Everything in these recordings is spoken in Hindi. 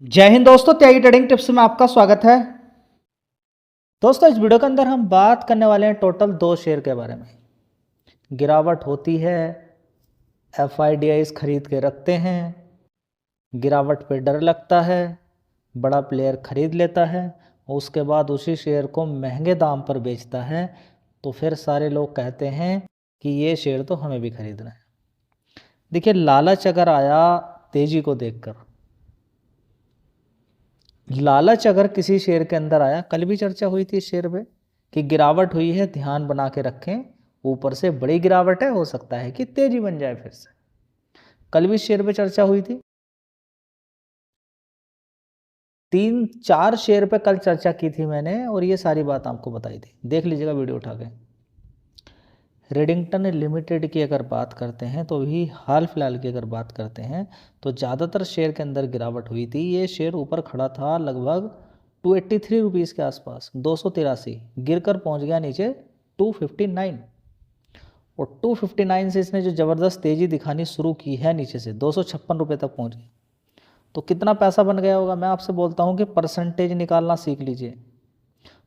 जय हिंद दोस्तों, त्यागी ट्रेडिंग टिप्स में आपका स्वागत है। दोस्तों, इस वीडियो के अंदर हम बात करने वाले हैं टोटल 2 शेयर के बारे में। गिरावट होती है, एफआईडीआईज खरीद के रखते हैं, गिरावट पे डर लगता है, बड़ा प्लेयर खरीद लेता है और उसके बाद उसी शेयर को महंगे दाम पर बेचता है, तो फिर सारे लोग कहते हैं कि ये शेयर तो हमें भी खरीदना है। देखिए, लालच अगर आया तेजी को देखकर, लालच अगर किसी शेयर के अंदर आया, कल भी चर्चा हुई थी इस शेयर पे कि गिरावट हुई है, ध्यान बना के रखें, ऊपर से बड़ी गिरावट है, हो सकता है कि तेजी बन जाए फिर से। कल भी इस शेयर पे चर्चा हुई थी। 3-4 शेयर पे कल चर्चा की थी मैंने और ये सारी बात आपको बताई थी, देख लीजिएगा वीडियो उठा के। रेडिंगटन लिमिटेड की अगर बात करते हैं तो भी हाल फिलहाल की अगर बात करते हैं तो ज़्यादातर शेयर के अंदर गिरावट हुई थी। ये शेयर ऊपर खड़ा था लगभग 283 रुपीज़ के आसपास, 283, गिरकर पहुंच गया नीचे 259 और 259 से इसने जो ज़बरदस्त तेज़ी दिखानी शुरू की है नीचे से 256 रुपये तक पहुंच गई। तो कितना पैसा बन गया होगा, मैं आपसे बोलता हूं कि परसेंटेज निकालना सीख लीजिए।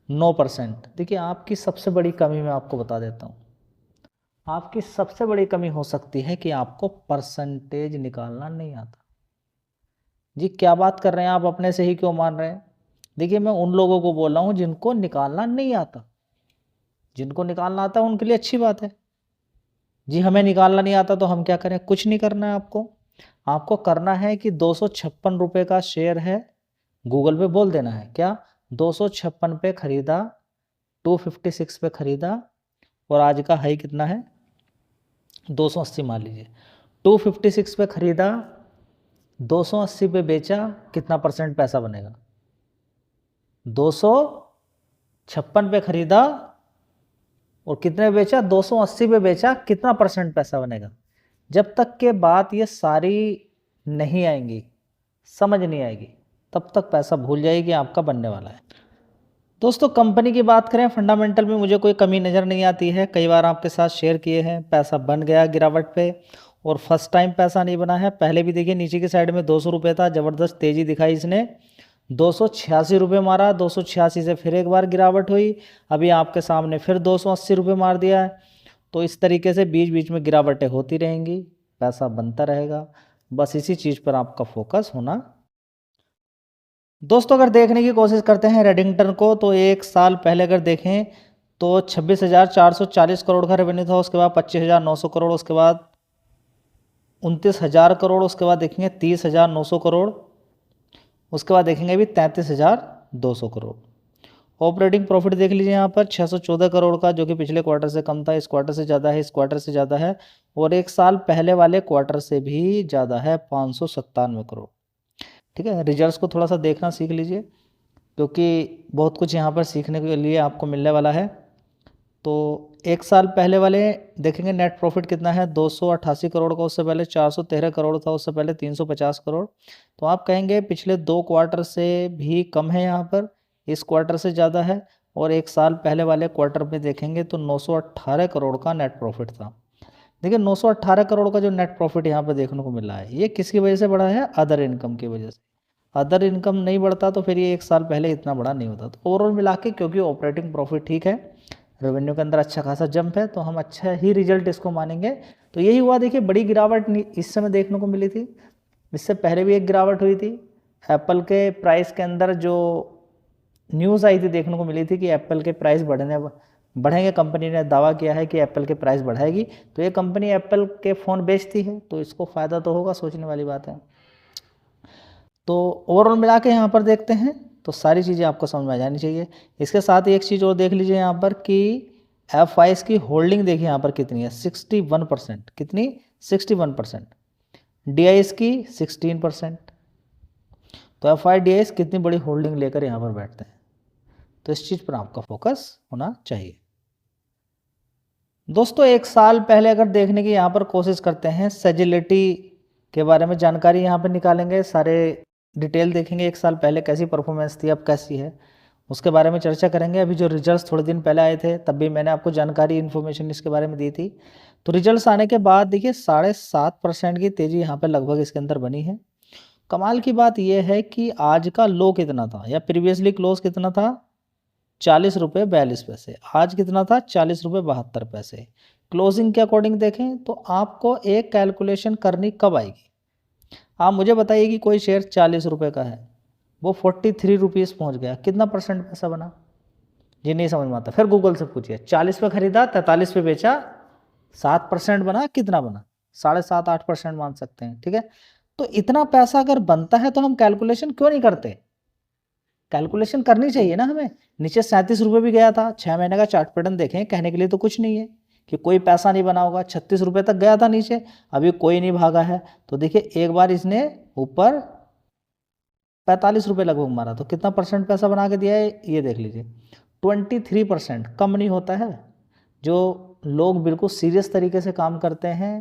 9%। देखिए, आपकी सबसे बड़ी कमी मैं आपको बता देता हूँ, आपकी सबसे बड़ी कमी हो सकती है कि आपको परसेंटेज निकालना नहीं आता। जी, क्या बात कर रहे हैं आप, अपने से ही क्यों मान रहे हैं? देखिए, मैं उन लोगों को बोल रहा हूँ जिनको निकालना नहीं आता। जिनको निकालना आता है उनके लिए अच्छी बात है। जी, हमें निकालना नहीं आता तो हम क्या करें? कुछ नहीं करना है आपको। आपको करना है कि 256 रुपये का शेयर है, गूगल पे बोल देना है क्या, 256 पे खरीदा, 256 पे खरीदा और आज का हाई कितना है? 280 मान लीजिए। 256 पे खरीदा, 280 पे बेचा, कितना परसेंट पैसा बनेगा? 256 पे खरीदा और कितने बेचा? 280 पे बेचा, कितना परसेंट पैसा बनेगा? जब तक के बात ये सारी नहीं आएंगी, समझ नहीं आएगी, तब तक पैसा भूल जाइए आपका बनने वाला है। दोस्तों, कंपनी की बात करें, फंडामेंटल में मुझे कोई कमी नज़र नहीं आती है। कई बार आपके साथ शेयर किए हैं, पैसा बन गया गिरावट पे और फर्स्ट टाइम पैसा नहीं बना है। पहले भी देखिए, नीचे की साइड में 200 रुपये था, ज़बरदस्त तेज़ी दिखाई इसने, 286 रुपये मारा, 286 से फिर एक बार गिरावट हुई, अभी आपके सामने फिर 280 रुपये मार दिया है। तो इस तरीके से बीच बीच में गिरावटें होती रहेंगी, पैसा बनता रहेगा। बस इसी चीज़ पर आपका फोकस होना। दोस्तों, अगर देखने की कोशिश करते हैं रेडिंगटन को, तो एक साल पहले अगर देखें तो 26,440 करोड़ का रेवेन्यू था, उसके बाद 25,900 करोड़, उसके बाद 29,000 करोड़, उसके बाद देखेंगे 30,900 करोड़, उसके बाद देखेंगे अभी 33,200 करोड़। ऑपरेटिंग प्रॉफिट देख लीजिए यहाँ पर 614 करोड़ का, जो कि पिछले क्वार्टर से कम था, इस क्वार्टर से ज़्यादा है, इस क्वार्टर से ज़्यादा है और एक साल पहले वाले क्वार्टर से भी ज़्यादा है, 597 करोड़। ठीक है, रिजल्ट्स को थोड़ा सा देखना सीख लीजिए क्योंकि बहुत कुछ यहाँ पर सीखने के लिए आपको मिलने वाला है। तो एक साल पहले वाले देखेंगे नेट प्रॉफिट कितना है, 288 करोड़ का, उससे पहले 413 करोड़ था, उससे पहले 350 करोड़। तो आप कहेंगे पिछले 2 क्वार्टर से भी कम है, यहाँ पर इस क्वार्टर से ज़्यादा है और एक साल पहले वाले क्वार्टर में देखेंगे तो 918 करोड़ का नेट प्रॉफिट था। देखिए, 918 करोड़ का जो नेट प्रॉफिट यहाँ पर देखने को मिला है, ये किसकी वजह से बढ़ा है? अदर इनकम की वजह से। अदर इनकम नहीं बढ़ता तो फिर ये एक साल पहले इतना बड़ा नहीं होता। तो ओवरऑल मिला के क्योंकि ऑपरेटिंग प्रॉफिट ठीक है, रेवेन्यू के अंदर अच्छा खासा जंप है, तो हम अच्छा ही रिजल्ट इसको मानेंगे। तो यही हुआ। देखिए, बड़ी गिरावट इस समय देखने को मिली थी, इससे पहले भी एक गिरावट हुई थी। एप्पल के प्राइस के अंदर जो न्यूज़ आई थी, देखने को मिली थी कि एप्पल के प्राइस बढ़ेंगे। कंपनी ने दावा किया है कि एप्पल के प्राइस बढ़ाएगी। तो ये कंपनी एप्पल के फ़ोन बेचती है तो इसको फ़ायदा तो होगा, सोचने वाली बात है। तो ओवरऑल मिला के यहाँ पर देखते हैं तो सारी चीज़ें आपको समझ में आ जानी चाहिए। इसके साथ ही एक चीज़ और देख लीजिए यहाँ पर कि एफ की होल्डिंग देखिए यहाँ पर कितनी है, 61%। कितनी? 61%। डी की 16%। तो एफ कितनी बड़ी होल्डिंग लेकर यहाँ पर बैठते हैं, तो इस चीज़ पर आपका फोकस होना चाहिए। दोस्तों, एक साल पहले अगर देखने की यहाँ पर कोशिश करते हैं, सेजिलिटी के बारे में जानकारी यहाँ पर निकालेंगे, सारे डिटेल देखेंगे, एक साल पहले कैसी परफॉर्मेंस थी, अब कैसी है, उसके बारे में चर्चा करेंगे। अभी जो रिजल्ट्स थोड़े दिन पहले आए थे तब भी मैंने आपको जानकारी इन्फॉर्मेशन इसके बारे में दी थी। तो रिजल्ट्स आने के बाद देखिए 7.5% की तेज़ी यहाँ पर लगभग इसके अंदर बनी है। कमाल की बात यह है कि आज का लो कितना था या प्रीवियसली क्लोज कितना था, 40 रुपये 42 पैसे। आज कितना था, 40 रुपये 72 पैसे। क्लोजिंग के अकॉर्डिंग देखें तो आपको एक कैलकुलेशन करनी कब आएगी, आप मुझे बताइए कि कोई शेयर 40 रुपये का है, वो 43 रुपीज़ पहुँच गया, कितना परसेंट पैसा बना। ये नहीं समझ में आता, फिर गूगल से पूछिए, 40 पे खरीदा 43 पे बेचा, 7% बना, कितना बना, 7.5-8% मान सकते हैं, ठीक है। तो इतना पैसा अगर बनता है तो हम कैलकुलेशन क्यों नहीं करते, कैलकुलेशन करनी चाहिए ना हमें। नीचे 37 रुपये भी गया था, 6 महीने का चार्ट पैटर्न देखें, कहने के लिए तो कुछ नहीं है कि कोई पैसा नहीं बना होगा। 36 रुपये तक गया था नीचे, अभी कोई नहीं भागा है। तो देखिए एक बार इसने ऊपर 45 रुपये लगभग मारा, तो कितना परसेंट पैसा बना के दिया है, ये देख लीजिए 23%। कम नहीं होता है, जो लोग बिल्कुल सीरियस तरीके से काम करते हैं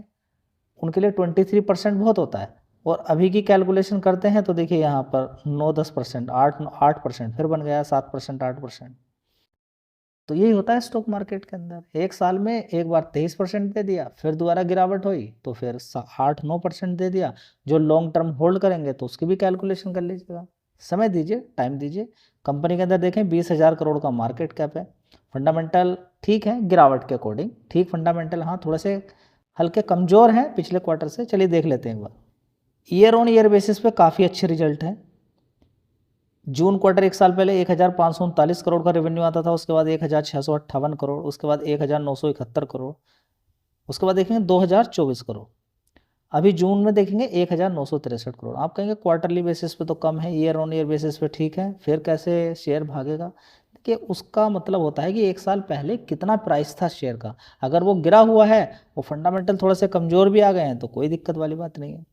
उनके लिए 23% बहुत होता है। और अभी की कैलकुलेशन करते हैं तो देखिए यहाँ पर 9-10%, 8%, फिर बन गया 7%, 8%। तो यही होता है स्टॉक मार्केट के अंदर, एक साल में एक बार 23% दे दिया, फिर दोबारा गिरावट हुई तो फिर 8-9% दे दिया। जो लॉन्ग टर्म होल्ड करेंगे तो उसकी भी कैलकुलेशन कर लीजिएगा, समय दीजिए, टाइम दीजिए। कंपनी के अंदर देखें 20,000 करोड़ का मार्केट कैप है, फंडामेंटल ठीक है, गिरावट के अकॉर्डिंग ठीक फंडामेंटल, हाँ थोड़े से हल्के कमज़ोर हैं पिछले क्वार्टर से। चलिए देख लेते हैं एक बार। ईयर ऑन ईयर बेसिस पे काफ़ी अच्छे रिजल्ट हैं। जून क्वार्टर एक साल पहले 1,539 करोड़ का रेवेन्यू आता था, उसके बाद 1,658 करोड़, उसके बाद 1,971 करोड़, उसके बाद देखेंगे 2,024 करोड़। अभी जून में देखेंगे 1,963 करोड़। आप कहेंगे क्वार्टरली बेसिस पे तो कम है, ईयर ऑन ईयर बेसिस पे ठीक है, फिर कैसे शेयर भागेगा। देखिए उसका मतलब होता है कि एक साल पहले कितना प्राइस था शेयर का, अगर वो गिरा हुआ है, वो फंडामेंटल थोड़े से कमज़ोर भी आ गए हैं तो कोई दिक्कत वाली बात नहीं है,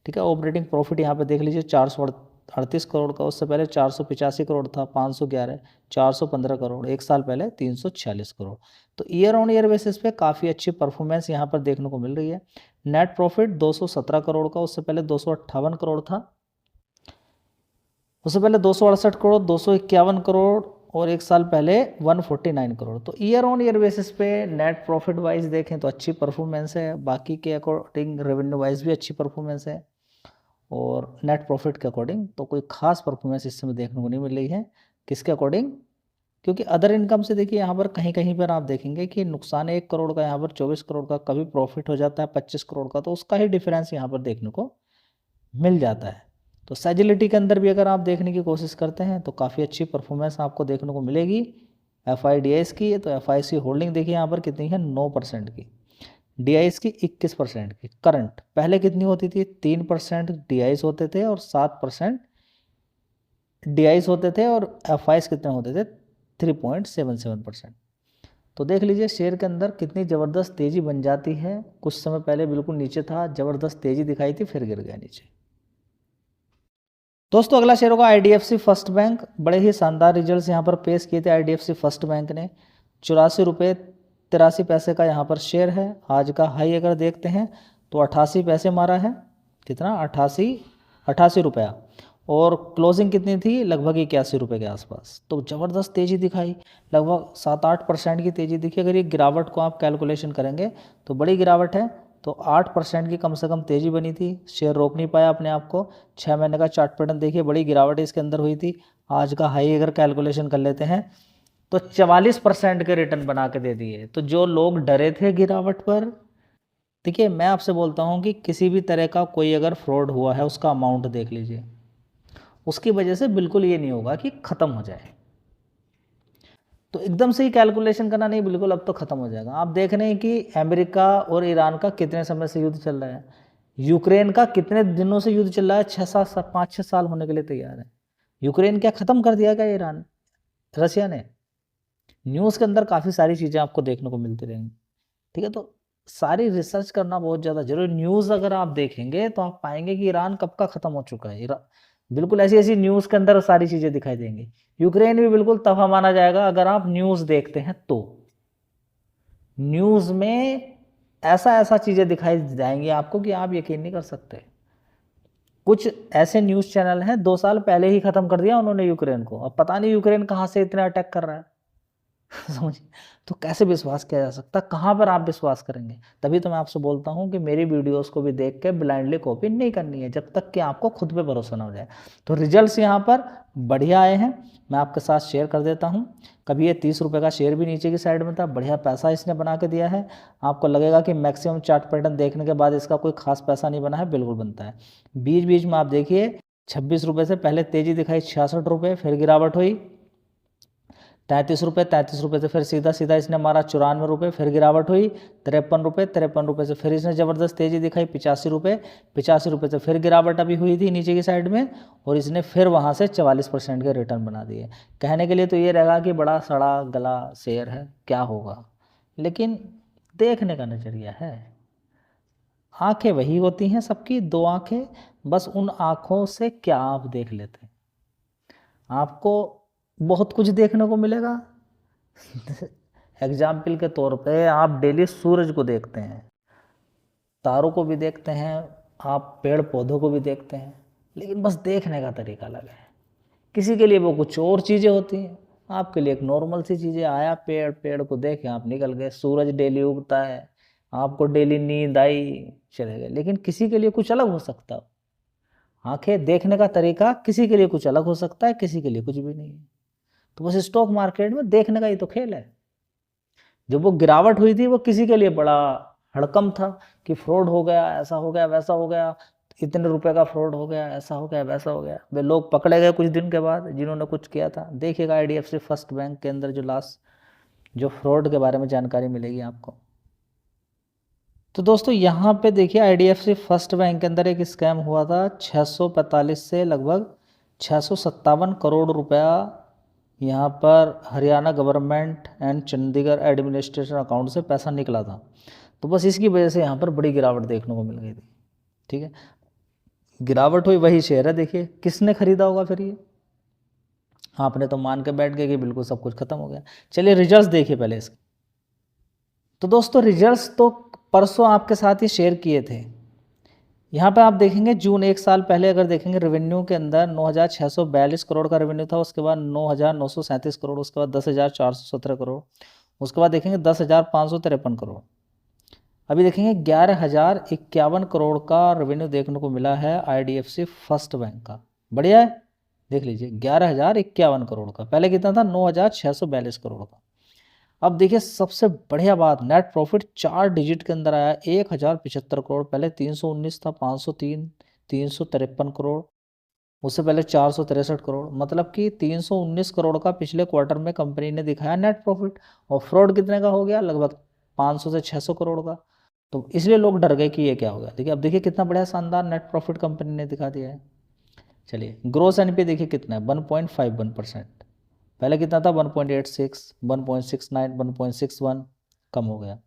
ठीक है। ऑपरेटिंग प्रॉफिट यहाँ पे देख लीजिए 438 करोड़ का, उससे पहले 485 करोड़ था, 511, 415 करोड़, एक साल पहले 346 करोड़। तो ईयर ऑन ईयर बेसिस पे काफ़ी अच्छी परफॉर्मेंस यहाँ पर देखने को मिल रही है। नेट प्रॉफिट 217 करोड़ का, उससे पहले 258 करोड़ था, उससे पहले 268 करोड़, 251 करोड़, और एक साल पहले 149 करोड़। तो ईयर ऑन ईयर बेसिस पे नेट प्रॉफिट वाइज देखें तो अच्छी परफॉर्मेंस है, बाकी के अकॉर्डिंग रेवेन्यू वाइज भी अच्छी परफॉर्मेंस है, और नेट प्रॉफिट के अकॉर्डिंग तो कोई खास परफॉर्मेंस इस समय देखने को नहीं मिल रही है। किसके अकॉर्डिंग, क्योंकि अदर इनकम से देखिए यहाँ पर कहीं कहीं पर आप देखेंगे कि नुकसान 1 करोड़ का, यहाँ पर 24 करोड़ का, कभी प्रॉफिट हो जाता है 25 करोड़ का, तो उसका ही डिफरेंस यहाँ पर देखने को मिल जाता है। तो सेजिलिटी के अंदर भी अगर आप देखने की कोशिश करते हैं तो काफ़ी अच्छी परफॉर्मेंस आपको देखने को मिलेगी FIDS की। तो FIC होल्डिंग देखिए यहाँ पर कितनी है, 9% की, DIS की 21% की। करंट पहले कितनी होती थी, 3% DIS होते थे और 7% DIS होते थे, और FIs कितने होते थे, 3.77%। तो देख लीजिए शेयर के अंदर कितनी ज़बरदस्त तेज़ी बन जाती है। कुछ समय पहले बिल्कुल नीचे था, ज़बरदस्त तेज़ी दिखाई थी, फिर गिर गया नीचे। दोस्तों अगला शेयर होगा IDFC फर्स्ट बैंक। बड़े ही शानदार रिजल्ट्स यहाँ पर पेश किए थे IDFC फर्स्ट बैंक ने। 84 रुपये 83 पैसे का यहाँ पर शेयर है। आज का हाई अगर देखते हैं तो 88 पैसे मारा है, कितना, 88 रुपया, और क्लोजिंग कितनी थी, लगभग 81 रुपये के आसपास। तो ज़बरदस्त तेज़ी दिखाई, लगभग 7-8% की तेज़ी दिखी। अगर ये गिरावट को आप कैलकुलेशन करेंगे तो बड़ी गिरावट है, तो 8% की कम से कम तेज़ी बनी थी। शेयर रोक नहीं पाया अपने आप को। 6 महीने का चार्ट पैटर्न देखिए, बड़ी गिरावट इसके अंदर हुई थी। आज का हाई अगर कैलकुलेशन कर लेते हैं तो 44% के रिटर्न बना के दे दिए। तो जो लोग डरे थे गिरावट पर, देखिए मैं आपसे बोलता हूँ कि किसी भी तरह का कोई अगर फ्रॉड हुआ है उसका अमाउंट देख लीजिए, उसकी वजह से बिल्कुल ये नहीं होगा कि ख़त्म हो जाए। तो एकदम से ही कैलकुलेशन करना नहीं, बिल्कुल अब तो ख़त्म हो जाएगा। आप देख रहे हैं कि अमेरिका और ईरान का कितने समय से युद्ध चल रहा है, यूक्रेन का कितने दिनों से युद्ध चल रहा है, 5-6 साल होने के लिए तैयार है। यूक्रेन क्या ख़त्म कर दिया क्या ईरान, रशिया ने? न्यूज़ के अंदर काफ़ी सारी चीज़ें आपको देखने को मिलती रहेंगी, ठीक है। तो सारी रिसर्च करना बहुत ज़्यादा जरूरी। न्यूज़ अगर आप देखेंगे तो आप पाएंगे कि ईरान कब का ख़त्म हो चुका है। बिल्कुल ऐसी ऐसी न्यूज़ के अंदर सारी चीज़ें दिखाई देंगी। यूक्रेन भी बिल्कुल तबाह माना जाएगा अगर आप न्यूज़ देखते हैं तो। न्यूज़ में ऐसा ऐसा चीज़ें दिखाई जाएंगी आपको कि आप यकीन नहीं कर सकते। कुछ ऐसे न्यूज़ चैनल हैं 2 साल पहले ही ख़त्म कर दिया उन्होंने यूक्रेन को, अब पता नहीं यूक्रेन कहाँ से इतना अटैक कर रहा है। समझिए, तो कैसे विश्वास किया जा सकता, कहाँ पर आप विश्वास करेंगे? तभी तो मैं आपसे बोलता हूँ कि मेरी वीडियोस को भी देख के ब्लाइंडली कॉपी नहीं करनी है, जब तक कि आपको खुद पे भरोसा ना हो जाए। तो रिजल्ट्स यहाँ पर बढ़िया आए हैं, मैं आपके साथ शेयर कर देता हूँ। कभी ये 30 रुपये का शेयर भी नीचे की साइड में था, बढ़िया पैसा इसने बना के दिया है। आपको लगेगा कि मैक्सिमम चार्ट पैटर्न देखने के बाद इसका कोई खास पैसा नहीं बना है, बिल्कुल बनता है। बीच बीच में आप देखिए 26 रुपये से पहले तेजी दिखाई 66 रुपये, फिर गिरावट हुई 33 रुपये, 33 रुपये से फिर सीधा सीधा इसने मारा 94 रुपये, फिर गिरावट हुई 53 रुपये, 53 रुपये से फिर इसने ज़बरदस्त तेज़ी दिखाई 85 रुपये, 85 रुपये से फिर गिरावट अभी हुई थी नीचे की साइड में, और इसने फिर वहाँ से 44% के रिटर्न बना दिए। कहने के लिए तो ये रहेगा कि बड़ा सड़ा गला शेयर है, क्या होगा, लेकिन देखने का नज़रिया है। आंखें वही होती हैं सबकी, दो आंखें, बस उन आँखों से क्या आप देख लेते हैं। आपको बहुत कुछ देखने को मिलेगा। एग्जाम्पल के तौर पे आप डेली सूरज को देखते हैं, तारों को भी देखते हैं, आप पेड़ पौधों को भी देखते हैं, लेकिन बस देखने का तरीका अलग है। किसी के लिए वो कुछ और चीज़ें होती हैं, आपके लिए एक नॉर्मल सी चीज़ें, आया पेड़, पेड़ को देखे आप निकल गए, सूरज डेली उगता है, आपको डेली नींद आई, चले गए। लेकिन किसी के लिए कुछ अलग हो सकता है। आंखें देखने का तरीका किसी के लिए कुछ अलग हो सकता है, किसी के लिए कुछ भी नहीं है। तो बस स्टॉक मार्केट में देखने का ही तो खेल है। जब वो गिरावट हुई थी वो किसी के लिए बड़ा हड़कम था कि फ्रॉड हो गया, ऐसा हो गया, वैसा हो गया, इतने रुपए का फ्रॉड हो गया, ऐसा हो गया, वैसा हो गया। वे लोग पकड़े गए कुछ दिन के बाद जिन्होंने कुछ किया था। देखिएगा आईडीएफसी फर्स्ट बैंक के अंदर जो लास्ट जो फ्रॉड के बारे में जानकारी मिलेगी आपको। तो दोस्तों यहाँ पे देखिए आईडीएफसी फर्स्ट बैंक के अंदर एक स्कैम हुआ था, 645 से लगभग 657 करोड़ रुपया यहाँ पर Haryana government and Chandigarh administration account से पैसा निकला था। तो बस इसकी वजह से यहाँ पर बड़ी गिरावट देखने को मिल गई थी। ठीक है, गिरावट हुई, वही शेयर है, देखिए किसने खरीदा होगा फिर ये? आपने तो मान के बैठ गए कि बिल्कुल सब कुछ खत्म हो गया। चलिए रिजल्ट्स देखिए पहले इसके। तो दोस्तों रिजल्ट्स तो परसों आपके साथ ही शेयर किए थे। यहाँ पे आप देखेंगे जून एक साल पहले अगर देखेंगे रेवेन्यू के अंदर 9,642 करोड़ का रेवेन्यू था, उसके बाद 9,937 करोड़, उसके बाद 10,417 करोड़, उसके बाद देखेंगे 10,553 करोड़। अभी देखेंगे 11,051 करोड़ का रेवेन्यू देखने को मिला है आईडीएफसी फर्स्ट बैंक का। बढ़िया है, देख लीजिए 11,051 करोड़ का, पहले कितना था 9,642 करोड़ का। अब देखिए सबसे बढ़िया बात, नेट प्रॉफिट 4 डिजिट के अंदर आया 1,075 करोड़, पहले 319 था, 503, 353 करोड़, उससे पहले 463 करोड़, मतलब कि 319 करोड़ का पिछले क्वार्टर में कंपनी ने दिखाया नेट प्रॉफिट। और फ्रॉड कितने का हो गया? लगभग 500 से 600 करोड़ का। तो इसलिए लोग डर गए कि ये क्या हो गया। देखिए अब देखिए कितना बढ़िया शानदार नेट प्रॉफिट कंपनी ने दिखा दिया है। चलिए ग्रोस एनपी देखिए कितना है, 1.51%, पहले कितना था 1.86, 1.69, 1.61, कम हो गया।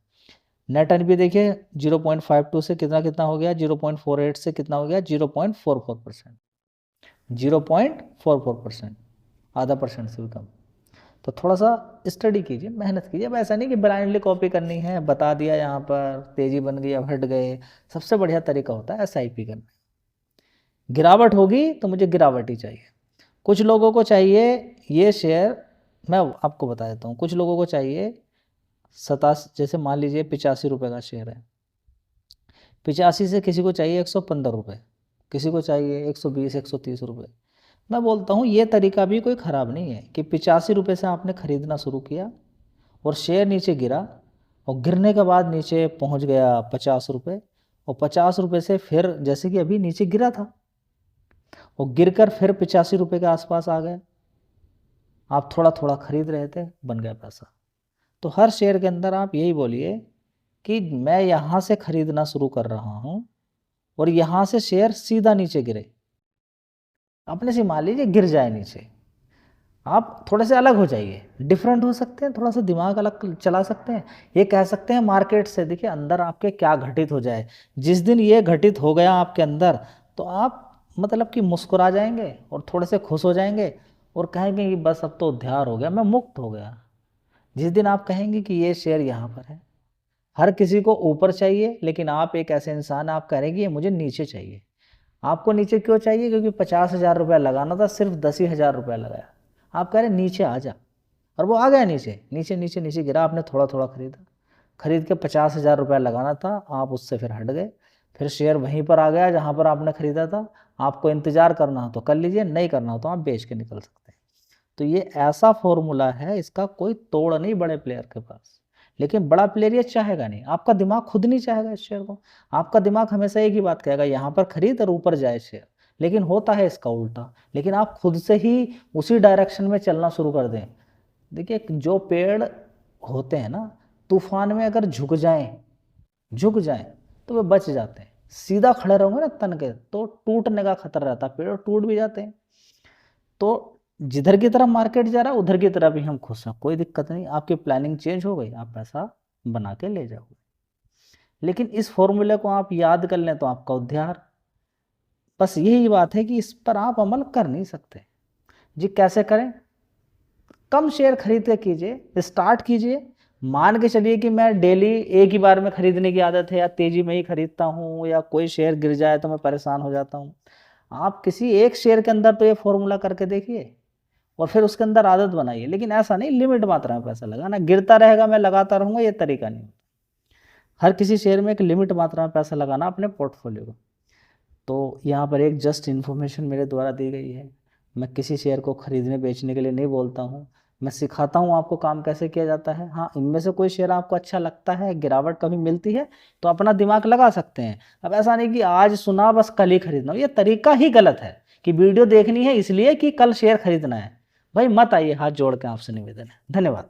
नेट एनपी देखिए 0.52 से कितना कितना हो गया, 0.48 से कितना हो गया, 0.44%, 0.44%, आधा परसेंट से भी कम। तो थोड़ा सा स्टडी कीजिए, मेहनत कीजिए। अब ऐसा नहीं कि ब्लाइंडली कॉपी करनी है, बता दिया यहाँ पर तेजी बन गई अब हट गए। सबसे बढ़िया तरीका होता है SIP करना। गिरावट होगी तो मुझे गिरावट ही चाहिए। कुछ लोगों को चाहिए ये शेयर, मैं आपको बता देता हूँ, कुछ लोगों को चाहिए 87, जैसे मान लीजिए 85 रुपये का शेयर है, 85 से किसी को चाहिए 115 रुपये, किसी को चाहिए 120, 130 रुपये। मैं बोलता हूँ ये तरीका भी कोई ख़राब नहीं है कि 85 रुपये से आपने ख़रीदना शुरू किया और शेयर नीचे गिरा, और गिरने के बाद नीचे पहुँच गया 50 रुपये, और 50 रुपये से फिर जैसे कि अभी नीचे गिरा था और गिरकर फिर 85 रुपये के आसपास आ गए। आप थोड़ा थोड़ा खरीद रहे थे, बन गया पैसा। तो हर शेयर के अंदर आप यही बोलिए कि मैं यहाँ से खरीदना शुरू कर रहा हूँ और यहाँ से शेयर सीधा नीचे गिरे, अपने से मान लीजिए गिर जाए नीचे, आप थोड़े से अलग हो जाइए, डिफरेंट हो सकते हैं, थोड़ा सा दिमाग अलग चला सकते हैं। ये कह सकते हैं मार्केट से देखिए अंदर आपके क्या घटित हो जाए। जिस दिन ये घटित हो गया आपके अंदर, तो आप मतलब कि मुस्कुरा जाएंगे और थोड़े से खुश हो जाएंगे और कहेंगे कि बस अब तो उद्धार हो गया, मैं मुक्त हो गया। जिस दिन आप कहेंगे कि ये शेयर यहाँ पर है, हर किसी को ऊपर चाहिए, लेकिन आप एक ऐसे इंसान, आप कह रहे हैं कि ये मुझे नीचे चाहिए। आपको नीचे क्यों चाहिए? क्योंकि 50,000 रुपया लगाना था, सिर्फ 10,000 रुपया लगाया। आप कह रहे हैं नीचे आ जा, और वो आ गया नीचे नीचे नीचे नीचे गिरा, आपने थोड़ा थोड़ा खरीदा, खरीद के 50,000 रुपया लगाना था, आप उससे फिर हट गए, फिर शेयर वहीं पर आ गया जहाँ पर आपने खरीदा था। आपको इंतज़ार करना हो तो कर लीजिए, नहीं करना हो तो आप बेच के निकल सकते हैं। तो ये ऐसा फॉर्मूला है, इसका कोई तोड़ नहीं बड़े प्लेयर के पास। लेकिन बड़ा प्लेयर ये चाहेगा नहीं, आपका दिमाग खुद नहीं चाहेगा इस शेयर को। आपका दिमाग हमेशा एक ही बात कहेगा, यहाँ पर खरीद और ऊपर जाए शेयर, लेकिन होता है इसका उल्टा। लेकिन आप खुद से ही उसी डायरेक्शन में चलना शुरू कर दें। देखिए, जो पेड़ होते हैं ना, तूफान में अगर झुक जाएं तो वे बच जाते हैं। सीधा खड़े रहोगे ना तन के, तो टूटने का खतरा रहता है, पेड़ टूट भी जाते हैं। तो जिधर की तरफ मार्केट जा रहा है उधर की तरफ ही हम खुश हैं, कोई दिक्कत नहीं। आपकी प्लानिंग चेंज हो गई, आप पैसा बना के ले जाओगे। लेकिन इस फॉर्मूले को आप याद कर लें तो आपका उद्धार। बस यही बात है कि इस पर आप अमल कर नहीं सकते जी। कैसे करें? कम शेयर खरीद के कीजिए, स्टार्ट कीजिए। मान के चलिए कि मैं डेली एक ही बार में खरीदने की आदत है, या तेजी में ही खरीदता हूँ, या कोई शेयर गिर जाए तो मैं परेशान हो जाता हूँ। आप किसी एक शेयर के अंदर तो ये फॉर्मूला करके देखिए और फिर उसके अंदर आदत बनाइए। लेकिन ऐसा नहीं लिमिट मात्रा में पैसा लगाना, गिरता रहेगा मैं लगाता रहूँगा, ये तरीका नहीं। हर किसी शेयर में एक लिमिट मात्रा में पैसा लगाना अपने पोर्टफोलियो को। तो यहाँ पर एक जस्ट इन्फॉर्मेशन मेरे द्वारा दी गई है। मैं किसी शेयर को खरीदने बेचने के लिए नहीं बोलता हूँ, मैं सिखाता हूँ आपको काम कैसे किया जाता है। हाँ, इनमें से कोई शेयर आपको अच्छा लगता है, गिरावट कभी मिलती है तो अपना दिमाग लगा सकते हैं। अब ऐसा नहीं कि आज सुना बस कल ही खरीदना, ये तरीका ही गलत है कि वीडियो देखनी है इसलिए कि कल शेयर खरीदना है। भाई मत आइए, हाथ जोड़ के आपसे निवेदन है। धन्यवाद।